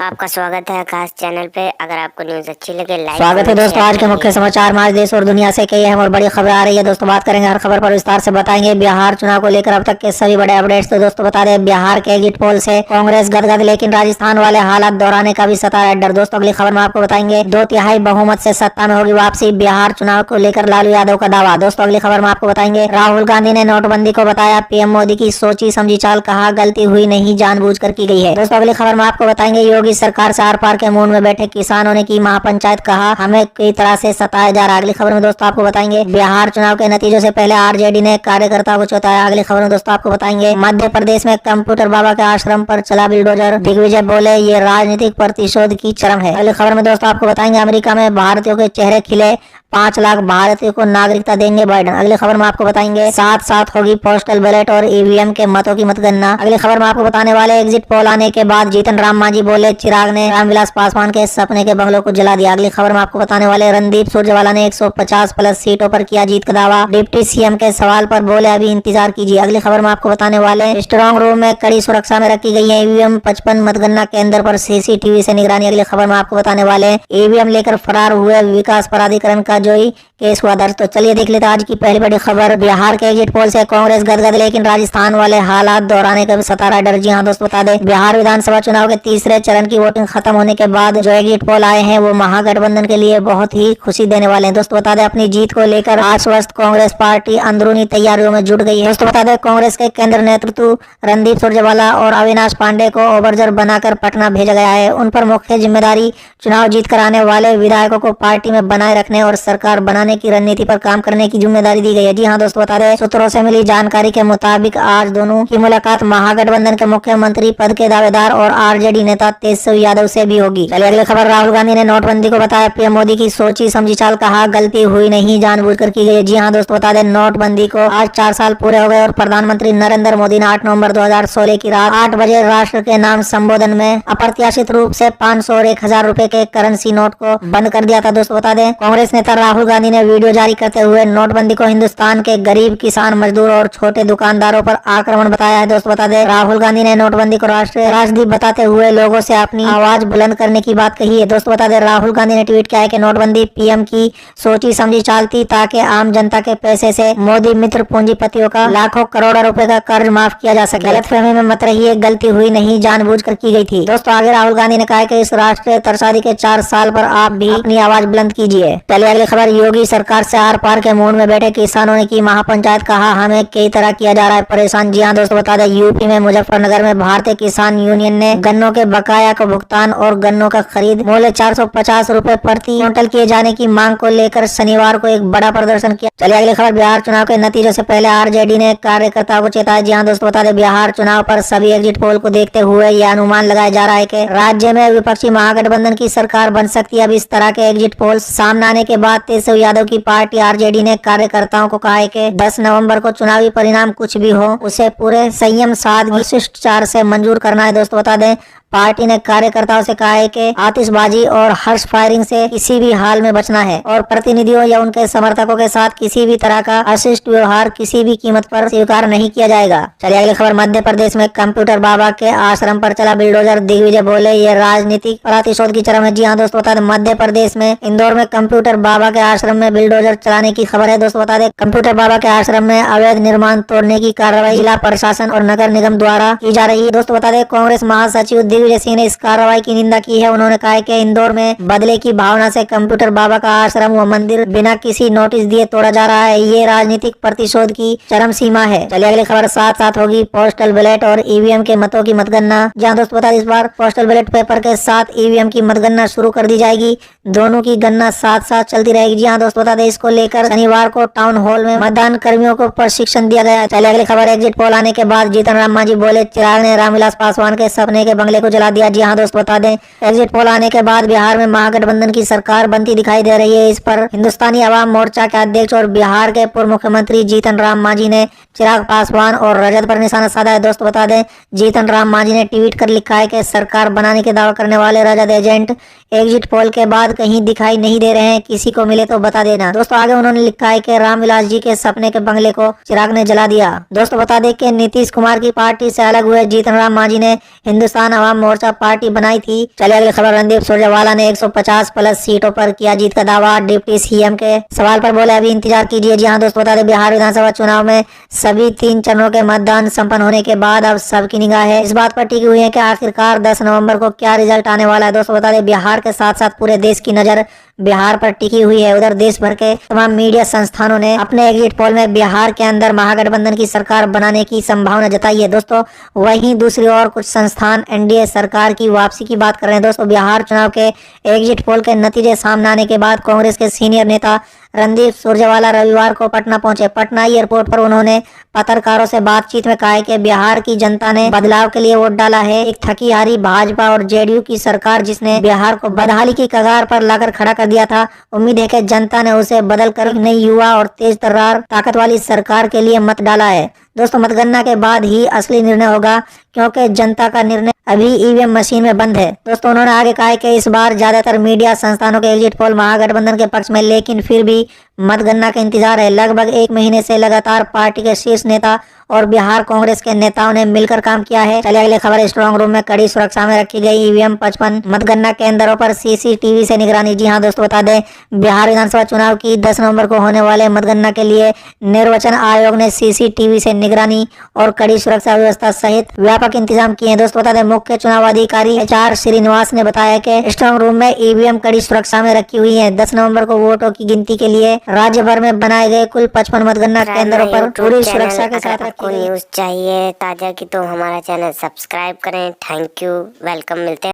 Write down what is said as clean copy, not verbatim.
आपका स्वागत है खास चैनल पे। अगर आपको न्यूज अच्छी लगे लाइक स्वागत है दोस्तों। आज के मुख्य समाचार में आज देश और दुनिया से कई अहम और बड़ी खबर आ रही है। दोस्तों बात करेंगे हर खबर पर विस्तार से बताएंगे। बिहार चुनाव को लेकर अब तक के सभी बड़े अपडेट्स। तो दोस्तों बता दें बिहार के एग्जिट पोल से कांग्रेस गदगद, लेकिन राजस्थान वाले हालात दोहराने का भी सता है डर। दोस्तों अगली खबर में आपको बताएंगे 2/3 बहुमत से सत्ता में होगी वापसी, बिहार चुनाव को लेकर लालू यादव का दावा। दोस्तों अगली खबर में आपको बताएंगे राहुल गांधी ने नोटबंदी को बताया पीएम मोदी की सोची समझी चाल, कहा गलती हुई नहीं जानबूझकर की गई है। दोस्तों अगली खबर में आपको बताएंगे योगी सरकार से आर पार के मूड में बैठे किसानों ने की महापंचायत, कहा हमें कई तरह से सताया जा रहा है। अगली खबर में दोस्तों आपको बताएंगे बिहार चुनाव के नतीजों से पहले आरजेडी ने कार्यकर्ताओं को चौंकाया। अगली खबर में दोस्तों आपको बताएंगे मध्य प्रदेश में कंप्यूटर बाबा के आश्रम पर चला बिल्डोजर, दिग्विजय बोले ये राजनीतिक प्रतिशोध की चरम है। अगली खबर में दोस्तों आपको बताएंगे अमेरिका में भारतीयों के चेहरे खिले, 5 लाख भारतीयों को नागरिकता देंगे बाइडेन। अगली खबर में आपको बताएंगे साथ साथ होगी पोस्टल बैलेट और ईवीएम के मतों की मतगणना। अगली खबर में आपको बताने वाले एग्जिट पोल आने के बाद जीतन राम मांझी बोले चिराग ने रामविलास पासवान के सपने के बंगलों को जला दिया। अगली खबर में आपको बताने वाले रणदीप सुरजेवाला ने 150 प्लस सीटों पर किया जीत का दावा, डिप्टी सीएम के सवाल पर बोले अभी इंतजार कीजिए। अगली खबर में आपको बताने वाले स्ट्रॉन्ग रूम में कड़ी सुरक्षा में रखी गई है ईवीएम, 55 मतगणना केंद्र पर सीसीटीवी से निगरानी। अगली खबर में आपको बताने वाले ईवीएम लेकर फरार हुए विकास प्राधिकरण का जोई केस हुआ दर्ज। तो चलिए देख लेते हैं आज की पहली बड़ी खबर। बिहार के एग्जिट पोल से कांग्रेस गदगद, लेकिन राजस्थान वाले हालात दोहराने का भी सता रहा डर। जी हाँ दोस्तों बता दें बिहार विधानसभा चुनाव के तीसरे चरण की वोटिंग खत्म होने के बाद जो एग्जिट पोल आए हैं वो महागठबंधन के लिए बहुत ही खुशी देने वाले हैं। दोस्तों बता दें अपनी जीत को लेकर आश्वस्त कांग्रेस पार्टी अंदरूनी तैयारियों में जुट गई है। दोस्तों बता दें कांग्रेस के केंद्र नेतृत्व रणदीप सुरजेवाला और अविनाश पांडे को ओबर्जर बनाकर पटना भेजा गया है। उन पर मुख्य जिम्मेदारी चुनाव जीत कर आने वाले विधायकों को पार्टी में बनाए रखने और सरकार बनाने की रणनीति पर काम करने की जिम्मेदारी दी गई है। जी हाँ दोस्तों बता दें सूत्रों से मिली जानकारी के मुताबिक आज दोनों की मुलाकात महागठबंधन के मुख्यमंत्री पद के दावेदार और आरजेडी नेता तेजस्वी यादव से भी होगी। चलिए अगली खबर। राहुल गांधी ने नोटबंदी को बताया पीएम मोदी की सोची समझी चाल, कहा गलती हुई नहीं जानबूझकर की गई। जी हाँ दोस्तों बता दें नोटबंदी को आज 4 साल पूरे हो गए और प्रधानमंत्री नरेंद्र मोदी ने 8 नवंबर 2016 की रात 8 बजे राष्ट्र के नाम संबोधन में अप्रत्याशित रूप से 500 और 1000 रुपए के करेंसी नोट को बंद कर दिया था। दोस्तों बता दें कांग्रेस नेता राहुल गांधी ने वीडियो जारी करते हुए नोटबंदी को हिंदुस्तान के गरीब किसान, मजदूर और छोटे दुकानदारों पर आक्रमण बताया है। दोस्तों बता दें राहुल गांधी ने नोटबंदी को राष्ट्रीय राजनीति बताते हुए लोगों से अपनी आवाज बुलंद करने की बात कही है। दोस्तों बता दें राहुल गांधी ने ट्वीट किया है कि नोटबंदी पीएम की सोची समझी चाल थी ताकि आम जनता के पैसे से मोदी मित्र पूंजीपतियों का लाखों करोड़ों रुपए का कर्ज माफ किया जा सके। गलतफहमी में मत रहिए, गलती हुई नहीं जानबूझकर की गई थी। दोस्तों आगे राहुल गांधी ने कहा कि इस राष्ट्रीय त्रसादी के 4 साल पर आप भी अपनी आवाज बुलंद कीजिए। चलिए अगली खबर। योगी सरकार से आर पार के मूड में बैठे किसानों ने की महापंचायत, कहा हमें कई तरह किया जा रहा है परेशान। जी हाँ दोस्तों बता दें यूपी में मुजफ्फरनगर में भारतीय किसान यूनियन ने गन्नों के बकाया का भुगतान और गन्नों का खरीद मूल्य 450 रुपए प्रति क्विंटल किए जाने की मांग को लेकर शनिवार को एक बड़ा प्रदर्शन किया। चलिए अगली खबर। बिहार चुनाव के नतीजों से पहले आरजेडी ने कार्यकर्ताओं को चेताया। जी हाँ दोस्तों बता दें बिहार चुनाव पर सभी एग्जिट पोल को देखते हुए यह अनुमान लगाया जा रहा है कि राज्य में विपक्षी महागठबंधन की सरकार बन सकती है। अब इस तरह के एग्जिट पोल सामने आने के बाद तेजस्वी यादव की पार्टी आरजेडी ने कार्यकर्ताओं को कहा है कि 10 नवंबर को चुनावी परिणाम कुछ भी हो उसे पूरे संयम सादगी शिष्टाचार से मंजूर करना है। दोस्तों बता दें पार्टी ने कार्यकर्ताओं से कहा है कि आतिशबाजी और हर्ष फायरिंग से किसी भी हाल में बचना है और प्रतिनिधियों या उनके समर्थकों के साथ किसी भी तरह का अशिष्ट व्यवहार किसी भी कीमत पर स्वीकार नहीं किया जाएगा। चलिए अगली खबर। मध्य प्रदेश में कंप्यूटर बाबा के आश्रम पर चला बिल्डोजर, दिग्विजय बोले ये राजनीतिक प्रतिशोध की चरम है। जी हाँ दोस्तों बता दें मध्य प्रदेश में इंदौर में कंप्यूटर बाबा के आश्रम में बिल्डोजर चलाने की खबर है। दोस्तों बता दें कंप्यूटर बाबा के आश्रम में अवैध निर्माण तोड़ने की कार्रवाई जिला प्रशासन और नगर निगम द्वारा की जा रही है। दोस्तों बता दें कांग्रेस महासचिव दिग्विजय सिंह ने इस कार्रवाई की निंदा की है। उन्होंने कहा है कि इंदौर में बदले की भावना से कंप्यूटर बाबा का आश्रम व मंदिर बिना किसी नोटिस दिए तोड़ा जा रहा है। ये राजनीतिक प्रतिशोध की चरम सीमा है। चलिए अगली खबर। साथ साथ होगी पोस्टल बैलेट और ईवीएम के मतों की मतगणना। जहां दोस्तों बता दें इस बार पोस्टल बैलेट पेपर के साथ ईवीएम की मतगणना शुरू कर दी जाएगी। दोनों की गणना साथ साथ चलती रहेगी। जी हाँ दोस्तों बता दें इसको लेकर शनिवार को टाउन हॉल में मतदान कर्मियों को प्रशिक्षण दिया गया। चलिए अगली खबर। एग्जिट पोल आने के बाद जीतन राम मांझी बोले चिराग ने रामविलास पासवान के सपने के बंगले को जला दिया। जी हाँ दोस्तों बता दें एग्जिट पोल आने के बाद बिहार में महागठबंधन की सरकार बनती दिखाई दे रही है। इस पर हिंदुस्तानी अवाम मोर्चा के अध्यक्ष और बिहार के पूर्व मुख्यमंत्री जीतन राम मांझी ने चिराग पासवान और रजत पर निशाना साधा है। दोस्तों बता दें जीतन राम मांझी ने ट्वीट कर लिखा है कि सरकार बनाने के दावा करने वाले रजत एजेंट एग्जिट पोल के बाद कहीं दिखाई नहीं दे रहे हैं, किसी को मिले तो बता देना। दोस्तों आगे उन्होंने लिखा है कि रामविलास जी के सपने के बंगले को चिराग ने जला दिया। दोस्तों बता दें कि नीतीश कुमार की पार्टी से अलग हुए जीतन राम मांझी ने हिंदुस्तान अवाम मोर्चा पार्टी बनाई थी। चलिए अगली खबर। रणदीप सुरजेवाला ने 150 प्लस सीटों पर किया जीत का दावा। डिप्टी सीएम के सवाल पर बोले अभी इंतजार कीजिए। जी हाँ दोस्तों, बता दें बिहार विधानसभा चुनाव में सभी 3 चरणों के मतदान संपन्न होने के बाद अब सबकी निगाह है इस बात पर टिकी हुई है कि आखिरकार 10 नवंबर को क्या रिजल्ट आने वाला है। दोस्तों बता दें बिहार के साथ साथ पूरे देश की नजर बिहार पर टिकी हुई है। उधर देश भर के तमाम मीडिया संस्थानों ने अपने एग्जिट पोल में बिहार के अंदर महागठबंधन की सरकार बनाने की संभावना जताई है। दोस्तों वहीं दूसरी ओर कुछ संस्थान एनडीए सरकार की वापसी की बात कर रहे हैं। दोस्तों बिहार चुनाव के एग्जिट पोल के नतीजे सामने आने के बाद कांग्रेस के सीनियर नेता रणदीप सुरजेवाला रविवार को पटना पहुंचे। पटना एयरपोर्ट पर उन्होंने पत्रकारों से बातचीत में कहा है कि बिहार की जनता ने बदलाव के लिए वोट डाला है। एक थकी हारी भाजपा और जेडीयू की सरकार जिसने बिहार को बदहाली की कगार पर लाकर खड़ा कर दिया था, उम्मीद है कि जनता ने उसे बदल कर नई युवा और तेज तर्रार ताकत वाली सरकार के लिए मत डाला है। दोस्तों मतगणना के बाद ही असली निर्णय होगा क्योंकि जनता का निर्णय अभी ईवीएम मशीन में बंद है। दोस्तों उन्होंने आगे कहा है कि इस बार ज्यादातर मीडिया संस्थानों के एग्जिट पोल महागठबंधन के पक्ष में, लेकिन फिर भी मतगणना का इंतजार है। लगभग 1 महीने से लगातार पार्टी के शीर्ष नेता और बिहार कांग्रेस के नेताओं ने मिलकर काम किया है। चलिए अगले खबर। स्ट्रांग रूम में कड़ी सुरक्षा में रखी गई ईवीएम 55 मतगणना केंद्रों पर सीसीटीवी से निगरानी। जी हाँ दोस्तों बता दें बिहार विधानसभा चुनाव की 10 नवंबर को होने वाले मतगणना के लिए निर्वाचन आयोग ने सीसीटीवी से निगरानी और कड़ी सुरक्षा व्यवस्था सहित व्यापक इंतजाम किए हैं। दोस्तों बता दें मुख्य चुनाव अधिकारी HR श्रीनिवास ने बताया कि स्ट्रांग रूम में ईवीएम कड़ी सुरक्षा में रखी हुई है। 10 नवंबर को वोटों की गिनती के लिए राज्य भर में बनाए गए कुल 55 मतगणना केंद्रों पर पूरी सुरक्षा के साथ आपको न्यूज चाहिए ताजा की तो हमारा चैनल सब्सक्राइब करें। थैंक यू, वेलकम, मिलते हैं।